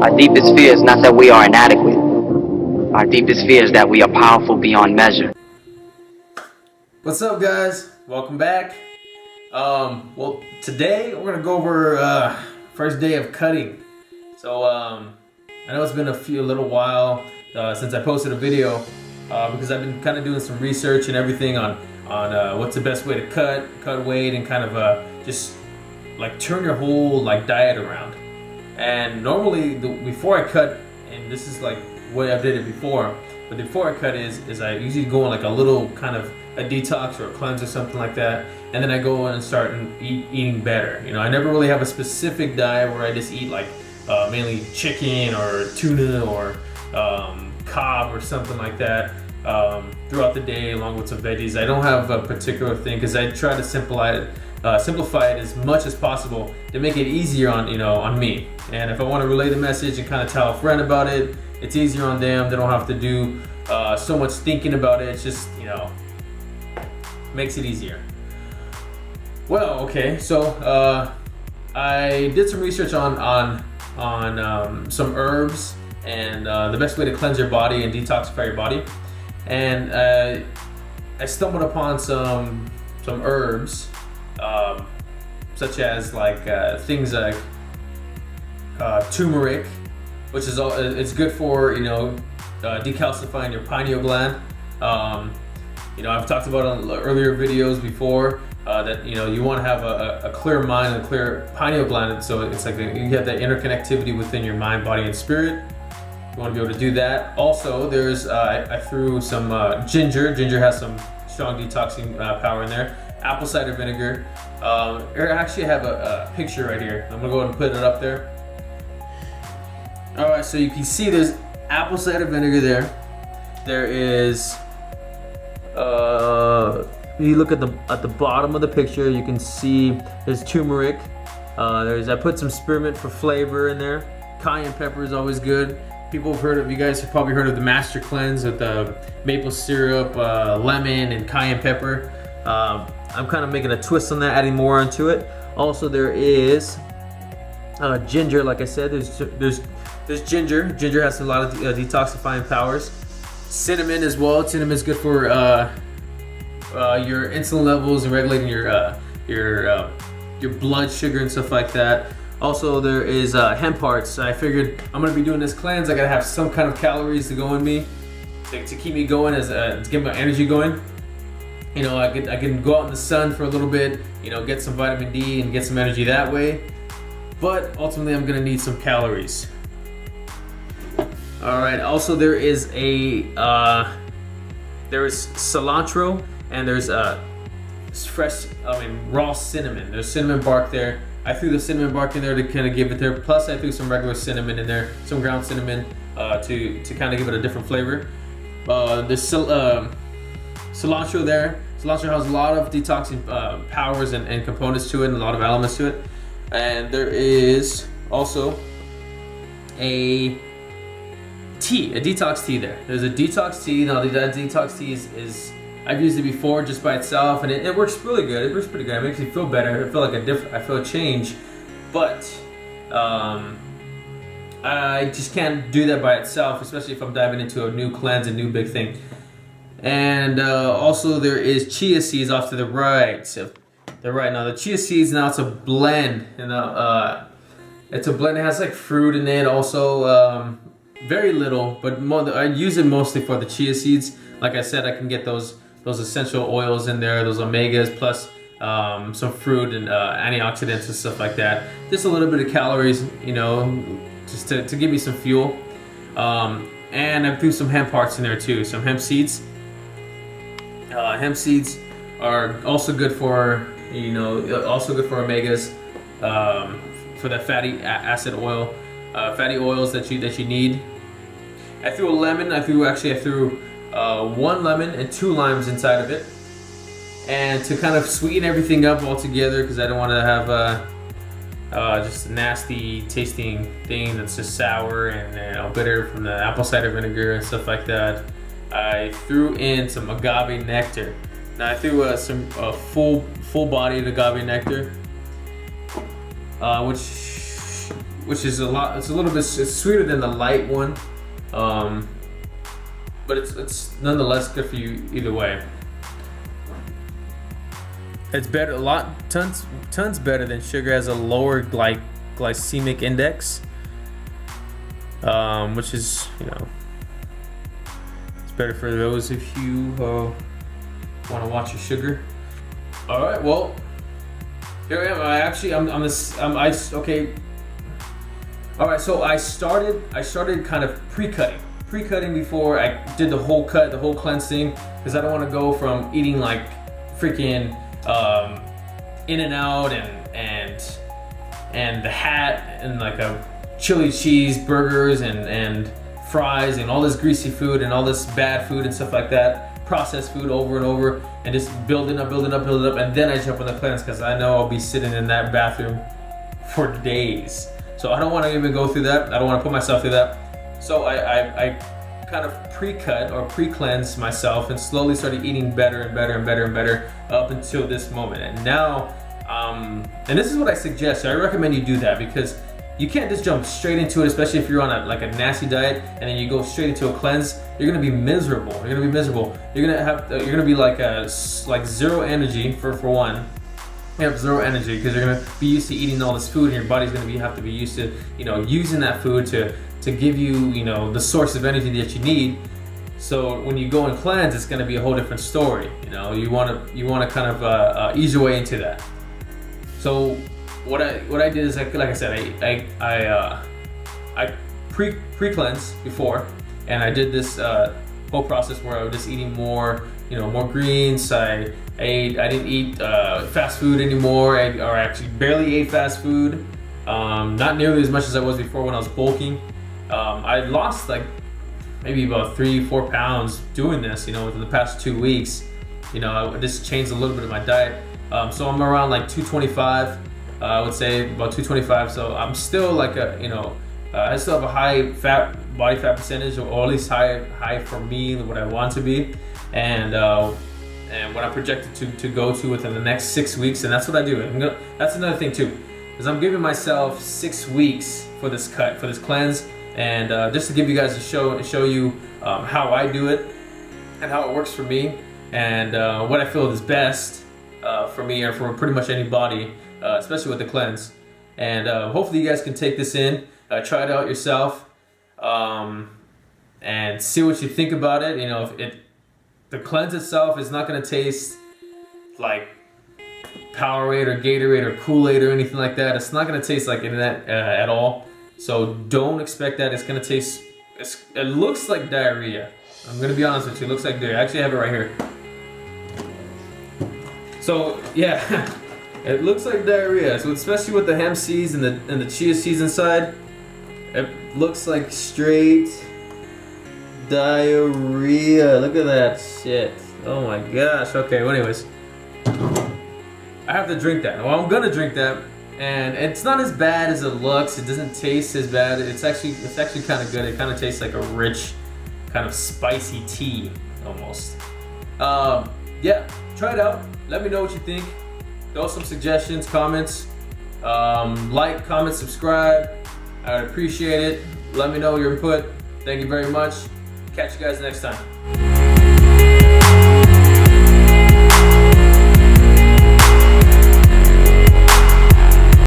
Our deepest fear is not that we are inadequate. Our deepest fear is that we are powerful beyond measure. What's up, guys? Welcome back. Well, today we're gonna go over first day of cutting. So I know it's been a little while since I posted a video because I've been kind of doing some research and everything on what's the best way to cut weight, and kind of just like turn your whole diet around. And normally before I cut, and this is like way I did it before, but before I cut is I usually go on like a little kind of a detox or a cleanse or something like that, and then I go in and start eating better. You know, I never really have a specific diet where I just eat like mainly chicken or tuna or cob or something like that throughout the day, along with some veggies. I don't have a particular thing because I try to simplify it as much as possible to make it easier on me. And if I want to relay the message and kind of tell a friend about it, it's easier on them. They don't have to do so much thinking about it. It's just, makes it easier. Well, okay, so I did some research on some herbs and the best way to cleanse your body and detoxify your body. And I stumbled upon some herbs, such as things like turmeric, which is it's good for decalcifying your pineal gland. I've talked about on earlier videos before that you want to have a clear mind and a clear pineal gland, so it's like you have that interconnectivity within your mind, body, and spirit. You want to be able to do that. Also, there's I threw some ginger. Ginger has some strong detoxing power in there. Apple cider vinegar. I actually have a picture right here. I'm gonna go ahead and put it up there. All right, so you can see there's apple cider vinegar there. There is. You look at the bottom of the picture, you can see there's turmeric. I put some spearmint for flavor in there. Cayenne pepper is always good. People have heard of, you guys have probably heard of the master cleanse with the maple syrup, lemon, and cayenne pepper. I'm kind of making a twist on that, adding more onto it. Also, there is ginger. Like I said, there's ginger. Ginger has a lot of detoxifying powers. Cinnamon as well. Cinnamon is good for your insulin levels and regulating your blood sugar and stuff like that. Also, there is hemp hearts. I figured I'm gonna be doing this cleanse. I gotta have some kind of calories to go in me to keep me going, to get my energy going. I can go out in the sun for a little bit. Get some vitamin D and get some energy that way. But ultimately, I'm gonna need some calories. All right. Also, there is cilantro, and there's raw cinnamon. There's cinnamon bark there. I threw the cinnamon bark in there to kind of give it there. Plus, I threw some regular cinnamon in there, some ground cinnamon to kind of give it a different flavor. There's cilantro there. Cilantro has a lot of detoxing powers and components to it, and a lot of elements to it. And there is also a detox tea there. There's a detox tea. Now that detox tea is I've used it before just by itself, and it works really good. It works pretty good. It makes me feel better. I feel like I feel a change, but I just can't do that by itself, especially if I'm diving into a new cleanse, a new big thing. And also there is chia seeds off to the right. So now the chia seeds, now it's a blend, it's a blend. It has like fruit in it, also very little, but I use it mostly for the chia seeds. Like I said, I can get those essential oils in there, those omegas, plus some fruit and antioxidants and stuff like that. Just a little bit of calories, just to give me some fuel. And I threw some hemp hearts in there too, some hemp seeds. Hemp seeds are also good for, omegas, for that fatty acid oil, fatty oils that you need. I threw a lemon. I threw 1 lemon and 2 limes inside of it, and to kind of sweeten everything up all together, because I don't want to have just a nasty tasting thing that's just sour and bitter from the apple cider vinegar and stuff like that. I threw in some agave nectar. Now I threw some full-bodied agave nectar, which which is it's a little bit sweeter than the light one, but it's nonetheless good for you either way. It's better, tons better than sugar. Has a lower glycemic index, which is, you know, it's better for those of you who want to watch your sugar. All right, well, here I am. Okay. All right, so I started kind of pre-cutting before I did the whole cut, the whole cleanse thing, because I don't want to go from eating like freaking In-N-Out and the Hat and like a chili cheese burgers and fries and all this greasy food and all this bad food and stuff like that, processed food over and over, and just building up, and then I jump on the cleanse, because I know I'll be sitting in that bathroom for days. So I don't want to even go through that. I don't want to put myself through that. So I kind of pre-cut or pre-cleanse myself and slowly started eating better and better up until this moment. And now, and this is what I suggest. So I recommend you do that, because you can't just jump straight into it, especially if you're on a nasty diet and then you go straight into a cleanse. You're gonna be miserable. You're gonna be like zero energy for one. You have zero energy because you're gonna be used to eating all this food, and your body's gonna have to be used to, you know, using that food to give you, you know, the source of energy that you need. So when you go and cleanse, it's gonna be a whole different story. You know, you wanna kind of ease your way into that. So what I did is, like I said, I pre-cleanse before, and I did this whole process where I was just eating more, you know, more greens. I didn't eat fast food anymore, or actually barely ate fast food. Not nearly as much as I was before when I was bulking. I lost like maybe about 3-4 pounds doing this, you know, within the past 2 weeks. You know, I just changed a little bit of my diet. So I'm around like 225, I would say about 225. So I'm still like I still have a high body fat percentage, or at least high for me, what I want to be, and what I'm projected to go to within the next 6 weeks. And that's what I do. That's another thing too, is I'm giving myself 6 weeks for this cleanse, and just to give you guys show you how I do it and how it works for me, and what I feel is best for me, or for pretty much anybody, especially with the cleanse. And hopefully you guys can take this in, try it out yourself, and see what you think about it. You know, the cleanse itself is not going to taste like Powerade or Gatorade or Kool-Aid or anything like that. It's not going to taste like that at all. So don't expect that. It's going to taste, it looks like diarrhea. I'm going to be honest with you. It looks like diarrhea. I actually have it right here. So yeah, it looks like diarrhea. So especially with the hemp seeds and the chia seeds inside, it looks like straight diarrhea. Look at that shit. Oh my gosh. Okay, well anyways, I have to drink that. Well, I'm gonna drink that, and it's not as bad as it looks. It doesn't taste as bad. It's actually kind of good. It kind of tastes like a rich, kind of spicy tea almost. Yeah, try it out. Let me know what you think. Throw some suggestions, comments. Like, comment, subscribe. I would appreciate it. Let me know your input. Thank you very much. Catch you guys next time.